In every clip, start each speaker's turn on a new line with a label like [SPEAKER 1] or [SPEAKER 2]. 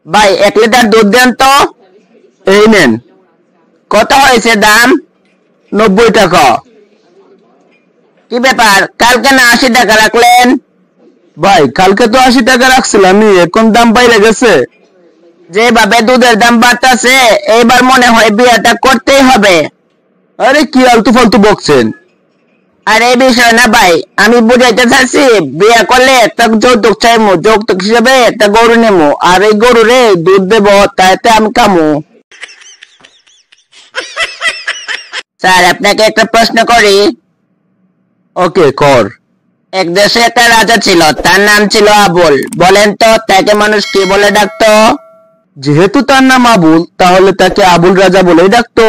[SPEAKER 1] ভাই 1 লিটার দুধ দেন তো।
[SPEAKER 2] এই নেন।
[SPEAKER 1] কত হয়েছে দাম?
[SPEAKER 2] 90 টাকা।
[SPEAKER 1] কি ব্যাপার, কালকে না 80 টাকা রাখলেন?
[SPEAKER 2] ভাই কালকে তো 80 টাকা রাখছিলাম, এখন দাম বাইরে গেছে।
[SPEAKER 1] যেভাবে দুধের দাম বাড়তেছে এইবার মনে হয় বিয়েটা করতেই হবে।
[SPEAKER 2] আরে কি আলতু ফালতু বকছেন?
[SPEAKER 1] আর এই বিষয় না ভাই, আমি বুঝাইতে চাচ্ছি বিয়ে করলে একটা যৌতুক চাইমু, যৌতুক হিসেবে একটা গরু নেবো, আর এই গরুরে দুধ দেবো, তাইতে আমি কামু। স্যার আপনাকে একটা প্রশ্ন করি।
[SPEAKER 2] ওকে কর।
[SPEAKER 1] এক দেশে একটা রাজা ছিল, তার নাম ছিল আবুল। বলেন তো তাকে মানুষ কি বলে ডাকতো?
[SPEAKER 2] যেহেতু তার নাম আবুল, তাহলে তাকে আবুল রাজা বলেই ডাকতো।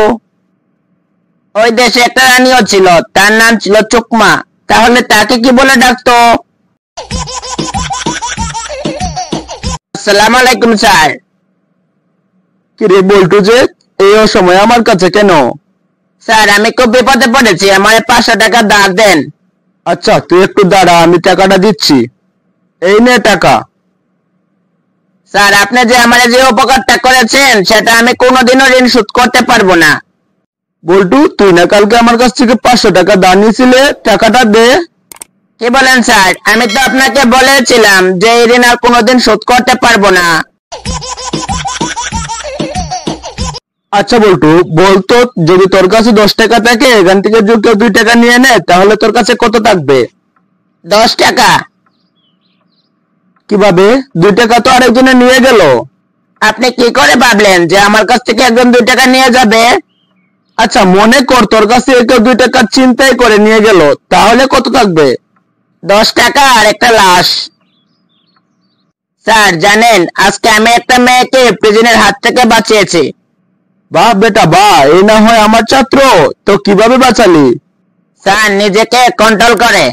[SPEAKER 1] ওই দেশে একটা রানীও ছিল, তার নাম ছিল চুকমা। তাহলে তাকে কি বলে ডাকতো? আসসালামু আলাইকুম স্যার।
[SPEAKER 2] কি রে বল্টু, যে এই অসময়ে আমার কাছে কেন?
[SPEAKER 1] স্যার আমি খুব বিপদে পড়েছি, আমার 500 টাকা ধার দেন।
[SPEAKER 2] আচ্ছা তুই একটু দাঁড়া, আমি টাকাটা দিচ্ছি। এই নে টাকা।
[SPEAKER 1] স্যার আপনি যে আমার যে উপকারটা করেছেন সেটা আমি কোনোদিনও ঋণ শোধ করতে পারবো না।
[SPEAKER 2] বল্টু, তুই না কালকে আমার কাছ থেকে 500 টাকা ধার নিয়েছিলে, টাকাটা দে।
[SPEAKER 1] কি বলেন স্যার? আমি তো আপনাকে বলেছিলাম যে এই ঋণ আর কোনোদিন শোধ করতে পারবো না।
[SPEAKER 2] আচ্ছা বল্টু, বলতো যদি তোর কাছে 10 টাকা থাকে, এখান থেকে যদি কেউ 2 টাকা নিয়ে নেয়, তাহলে তোর কাছে কত থাকবে?
[SPEAKER 1] 10 টাকা?
[SPEAKER 2] কিভাবে? 2 টাকা তো আরেকজনে নিয়ে গেল।
[SPEAKER 1] আপনি কি করে ভাবলেন যে আমার কাছ থেকে একজন 2 টাকা নিয়ে যাবে?
[SPEAKER 2] আচ্ছা মনে কর তোর কাছে কেউ 2 টাকা চিন্তাই করে নিয়ে গেল, তাহলে কত থাকবে?
[SPEAKER 1] 10 টাকা আর একটা লাশ। স্যার জানেন, আজকে আমি একটা মেয়েকে প্রিজনের হাত থেকে বাঁচিয়েছি।
[SPEAKER 2] বাহ বেটা বাহ, এই না হয় আমার ছাত্র, তো কিভাবে বাঁচালি?
[SPEAKER 1] স্যার নিজেকে কন্ট্রোল করে।